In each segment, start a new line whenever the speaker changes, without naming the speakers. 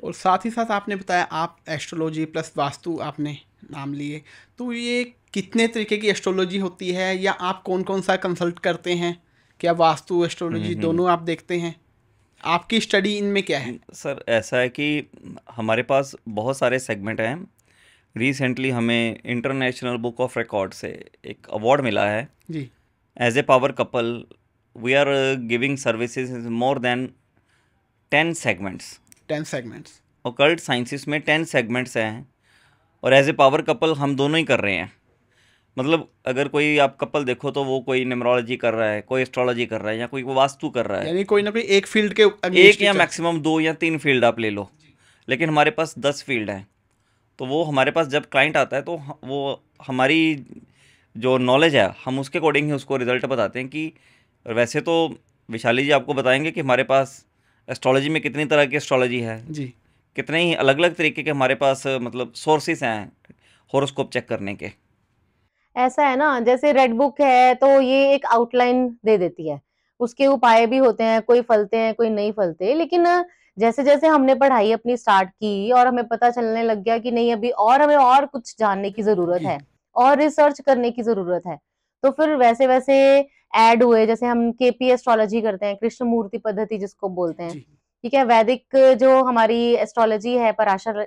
और साथ ही साथ आपने बताया आप एस्ट्रोलॉजी प्लस वास्तु आपने नाम लिए, तो ये कितने तरीके की एस्ट्रोलॉजी होती है, या आप कौन कौन सा कंसल्ट करते हैं? क्या वास्तु एस्ट्रोलॉजी दोनों आप देखते हैं? आपकी स्टडी इनमें क्या है?
सर ऐसा है कि हमारे पास बहुत सारे सेगमेंट हैं। रिसेंटली हमें इंटरनेशनल बुक ऑफ रिकॉर्ड से एक अवार्ड मिला है।
जी।
As a power couple we are giving services more than 10 segments.
10 segments.
Occult sciences में 10 सेगमेंट्स हैं, और एज ए पावर कपल हम दोनों ही कर रहे हैं। मतलब अगर कोई आप कपल देखो तो वो कोई न्यूमरोलॉजी कर रहा है, कोई एस्ट्रोलॉजी कर रहा है, या कोई वास्तु कर रहा है।
यानी कोई ना कोई एक फील्ड के
एक
अगेंस्ट
या
चल।
मैक्सिमम 2 या 3 फील्ड आप ले लो, लेकिन हमारे पास 10 फील्ड हैं। तो वो हमारे पास जब क्लाइंट आता है तो वो हमारी जो नॉलेज है हम उसके अकॉर्डिंग ही उसको रिजल्ट बताते हैं कि वैसे तो विशाली जी आपको बताएंगे कि हमारे पास एस्ट्रोलॉजी में कितनी तरह की एस्ट्रोलॉजी है,
जी।
कितने ही अलग अलग तरीके के हमारे पास मतलब सोर्सेस हैं हॉरोस्कोप चेक करने के।
ऐसा है ना, जैसे रेड बुक है तो ये एक आउटलाइन दे देती है, उसके उपाय भी होते हैं, कोई फलते हैं कोई नहीं फलते। लेकिन जैसे जैसे हमने पढ़ाई अपनी स्टार्ट की और हमें पता चलने लग गया कि नहीं, अभी और हमें और कुछ जानने की जरूरत
जी।
है और रिसर्च करने की जरूरत है, तो फिर वैसे वैसे ऐड हुए। जैसे हम केपी एस्ट्रोलॉजी करते हैं, कृष्ण मूर्ति पद्धति जिसको बोलते हैं,
जी।
ठीक है। वैदिक जो हमारी एस्ट्रोलॉजी है पराशर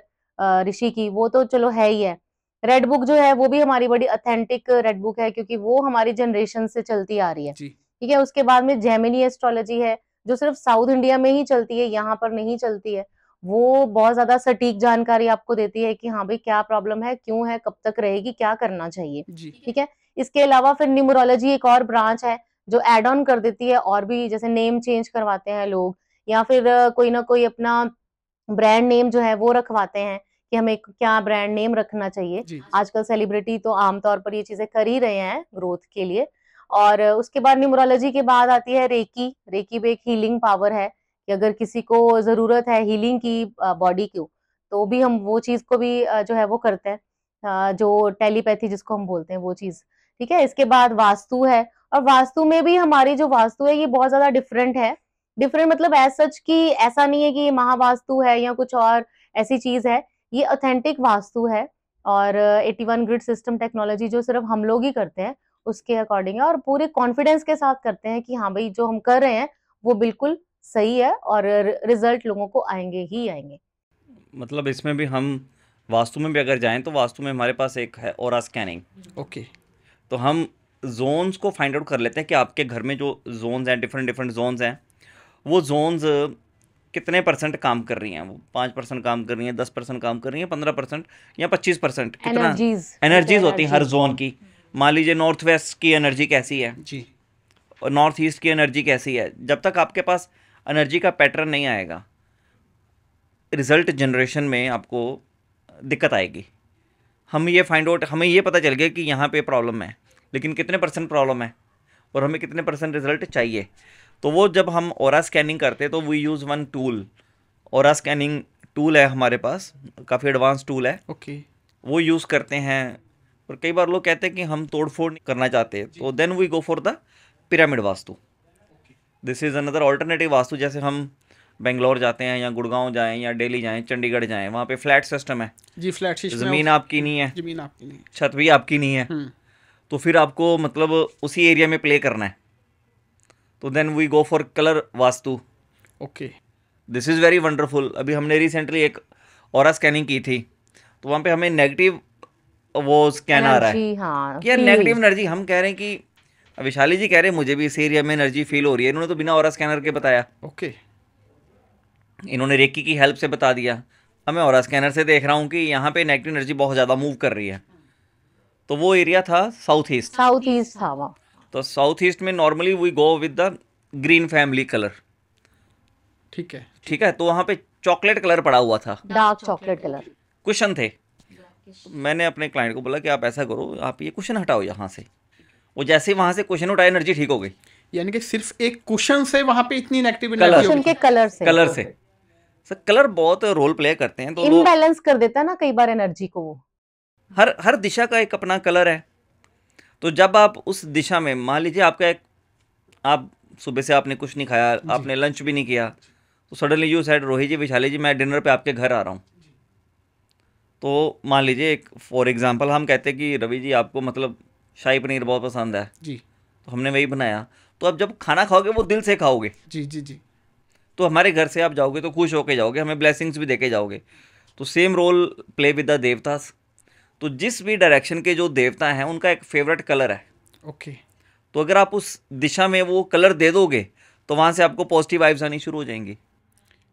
ऋषि की, वो तो चलो है ही है। रेड बुक जो है वो भी हमारी बड़ी ऑथेंटिक रेड बुक है, क्योंकि वो हमारी जनरेशन से चलती आ रही है,
जी।
ठीक है। उसके बाद में जेमिनी एस्ट्रोलॉजी है, जो सिर्फ साउथ इंडिया में ही चलती है, यहाँ पर नहीं चलती है। वो बहुत ज्यादा सटीक जानकारी आपको देती है कि हाँ भाई क्या प्रॉब्लम है, क्यों है, कब तक रहेगी, क्या करना चाहिए,
जी।
ठीक है। इसके अलावा फिर न्यूमरोलॉजी एक और ब्रांच है जो एड ऑन कर देती है, और भी जैसे नेम चेंज करवाते हैं लोग, या फिर कोई ना कोई अपना ब्रांड नेम जो है वो रखवाते हैं कि हमें क्या ब्रांड नेम रखना चाहिए।
जी।
आजकल सेलिब्रिटी तो आमतौर पर ये चीजें कर ही रहे हैं ग्रोथ के लिए। और उसके बाद न्यूमरोलॉजी के बाद आती है रेकी। रेकी भी एक हीलिंग पावर है कि अगर किसी को जरूरत है हीलिंग की बॉडी को, तो भी हम वो चीज को भी जो है वो करते हैं, जो टेलीपैथी जिसको हम बोलते हैं वो चीज, ठीक है। इसके बाद वास्तु है, और वास्तु में भी हमारी जो वास्तु है ये बहुत ज्यादा डिफरेंट है। डिफरेंट मतलब एज सच कि ऐसा नहीं है कि ये महावास्तु है या कुछ और ऐसी चीज है, ये ऑथेंटिक वास्तु है। और 81 ग्रिड सिस्टम टेक्नोलॉजी जो सिर्फ हम लोग ही करते हैं उसके अकॉर्डिंग है, और पूरे कॉन्फिडेंस के साथ करते हैं कि हाँ भाई जो हम कर रहे हैं वो बिल्कुल सही है, और रिजल्ट लोगों को आएंगे ही आएंगे।
मतलब इसमें भी हम वास्तु में भी अगर जाएं तो वास्तु में हमारे पास एक है ऑरा स्कैनिंग।
ओके।
तो हम जोन्स को फाइंड आउट कर लेते हैं कि आपके घर में जो जोन्स हैं, डिफरेंट डिफरेंट जोन्स हैं, वो जोन्स कितने परसेंट काम कर रही हैं। वो 5% काम कर रही हैं, 10% काम कर रही हैं, 15% या 25%, कितना
एनर्जीज
एनर्जीज होती हैं हर जोन की। मान लीजिए नॉर्थ वेस्ट की एनर्जी कैसी है
जी।
और नॉर्थ ईस्ट की एनर्जी कैसी है। जब तक आपके पास एनर्जी का पैटर्न नहीं आएगा, रिजल्ट जनरेशन में आपको दिक्कत आएगी। हम ये फाइंड आउट, हमें ये पता चल गया कि यहाँ पे प्रॉब्लम है, लेकिन कितने परसेंट प्रॉब्लम है और हमें कितने परसेंट रिजल्ट चाहिए। तो वो जब हम ऑरा स्कैनिंग करते हैं तो we use one tool. Aura scanning tool है हमारे पास, काफ़ी एडवांस टूल है।
ओके।
वो यूज़ करते हैं। और कई बार लोग कहते हैं कि हम तोड़ फोड़ नहीं करना चाहते, तो then we go for the pyramid vastu. This is another alternative vastu. जैसे हम बेंगलोर जाते हैं या गुड़गांव जाएं या दिल्ली जाएं, चंडीगढ़ जाएं, वहाँ पे फ्लैट सिस्टम है।
जी। Flat system.
ज़मीन आपकी नहीं है,
जमीन आपकी नहीं।
छत भी आपकी नहीं है,
हम्म।
तो फिर आपको मतलब उसी एरिया में प्ले करना है। तो then we go for colour vastu.
Okay.
This is very wonderful. अभी हमने रिसेंटली एक ऑरा स्कैनिंग की थी, तो वहाँ पे हमें नेगेटिव वो स्कैन आ रहा है
एनर्जी, हाँ
कि यार
फील।
Negative energy. हम कह रहे हैं कि विशाली जी कह रहे हैं मुझे भी इस एरिया में एनर्जी फील हो रही है। इन्होंने तो बिना ऑरा स्कैनर के बताया,
ओके।
इन्होंने रेकी की हेल्प से बता दिया। अब मैं ऑरा स्कैनर से देख रहा हूँ कि यहाँ पे नेगेटिव एनर्जी बहुत ज़्यादा मूव कर रही है। तो वो एरिया था साउथ ईस्ट।
साउथ ईस्ट था वहाँ।
तो साउथ ईस्ट में normally we go with the green family colour,
ठीक है।
ठीक है। तो वहाँ पे चॉकलेट कलर पड़ा हुआ था,
डार्क चॉकलेट कलर
कुशन थे। मैंने अपने क्लाइंट को बोला कि आप ऐसा करो, आप ये कुशन हटाओ यहाँ से। वो जैसे ही वहाँ से कुशन उठाया, एनर्जी ठीक हो गई।
यानी कि सिर्फ एक कुशन से वहां पे इतनी नेगेटिव
कलर
एनर्जी
कुशन
होगी।
के कलर से
कलर से सर, कलर बहुत रोल प्ले करते हैं। तो लोग
इनबैलेंस कर देता है ना कई बार एनर्जी को वो।
हर हर दिशा का एक अपना कलर है। तो जब आप उस दिशा में, मान लीजिए आपका एक, आप सुबह से आपने कुछ नहीं खाया, आपने लंच भी नहीं किया, तो सडनली यू सेड रोहित जी, विशाली जी, मैं डिनर पे आपके घर आ रहा हूँ। तो मान लीजिए एक फॉर एग्जांपल हम कहते हैं कि रवि जी आपको मतलब शाही पनीर बहुत पसंद है,
जी
तो हमने वही बनाया। तो अब जब खाना खाओगे वो दिल से खाओगे,
जी जी जी
तो हमारे घर से आप जाओगे तो खुश होके जाओगे, हमें ब्लेसिंग्स भी देके जाओगे। तो same role play with the देवतास। तो जिस भी डायरेक्शन के जो देवता हैं उनका एक फेवरेट कलर है।
ओके।
तो अगर आप उस दिशा में वो कलर दे दोगे तो वहाँ से आपको पॉजिटिव वाइब्स आनी शुरू हो जाएंगी।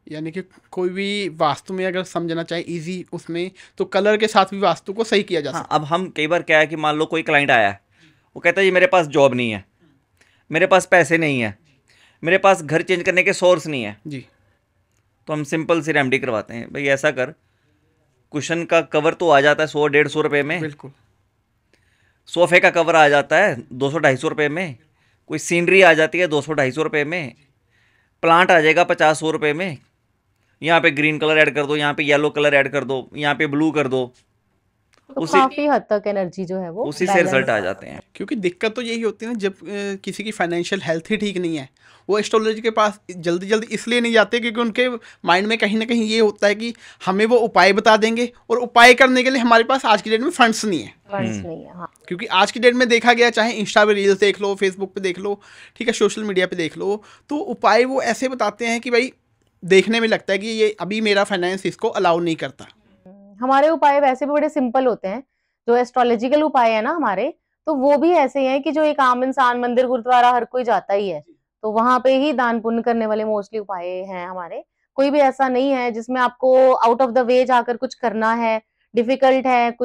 यानी कि कोई भी वास्तु में अगर समझना चाहे इजी उसमें, तो कलर के साथ भी वास्तु को सही किया जा
हाँ,
सकता
अब हम कई बार क्या है कि मान लो कोई क्लाइंट आया है, वो कहता है जी मेरे पास जॉब नहीं है, मेरे पास पैसे नहीं है, मेरे पास घर चेंज करने के सोर्स नहीं है।
है। जी
तो हम सिंपल सी रेमेडी करवाते हैं, भाई ऐसा कर, कुशन का कवर तो आ जाता है 100-150 रुपये में,
बिल्कुल।
सोफे का कवर आ जाता है 200-250 रुपये में, कोई सीनरी आ जाती है 200-250 रुपये में, प्लांट आ जाएगा 50-100 रुपये में, यहाँ पे ग्रीन कलर ऐड कर दो, यहाँ पे येलो कलर ऐड कर दो, यहाँ पे ब्लू कर दो,
तो
उसी
काफी हद तक एनर्जी जो है वो
उसी से
बैलेंस।
रिजल्ट आ जाते हैं।
क्योंकि दिक्कत तो यही होती है ना, जब किसी की फाइनेंशियल हेल्थ ही ठीक नहीं है, वो एस्ट्रोलॉजी के पास जल्दी जल्दी इसलिए नहीं जाते क्योंकि उनके माइंड में कहीं ना कहीं ये होता है कि हमें वो उपाय बता देंगे, और उपाय करने के लिए हमारे पास आज की डेट में फंड्स नहीं है।
फंड्स नहीं है, हाँ।
क्योंकि आज की डेट में देखा गया, चाहे इंस्टा पे रील्स देख लो, फेसबुक पे देख लो, ठीक है, सोशल मीडिया पे देख लो, तो उपाय वो ऐसे बताते हैं कि भाई देखने में लगता है कि ये अभी मेरा फाइनेंस इसको अलाउ नहीं करता।
हमारे उपाय वैसे भी बड़े सिंपल होते हैं, जो एस्ट्रोलॉजिकल उपाय है ना हमारे, तो वो भी ऐसे हैं कि जो एक आम इंसान मंदिर गुरुद्वारा हर कोई जाता ही है, तो वहां पे ही दान पुण्य करने वाले मोस्टली उपाय हैं हमारे। कोई भी ऐसा नहीं है जिसमें आपको आउट ऑफ द वे जाकर कुछ करना है, डिफिकल्ट है कुछ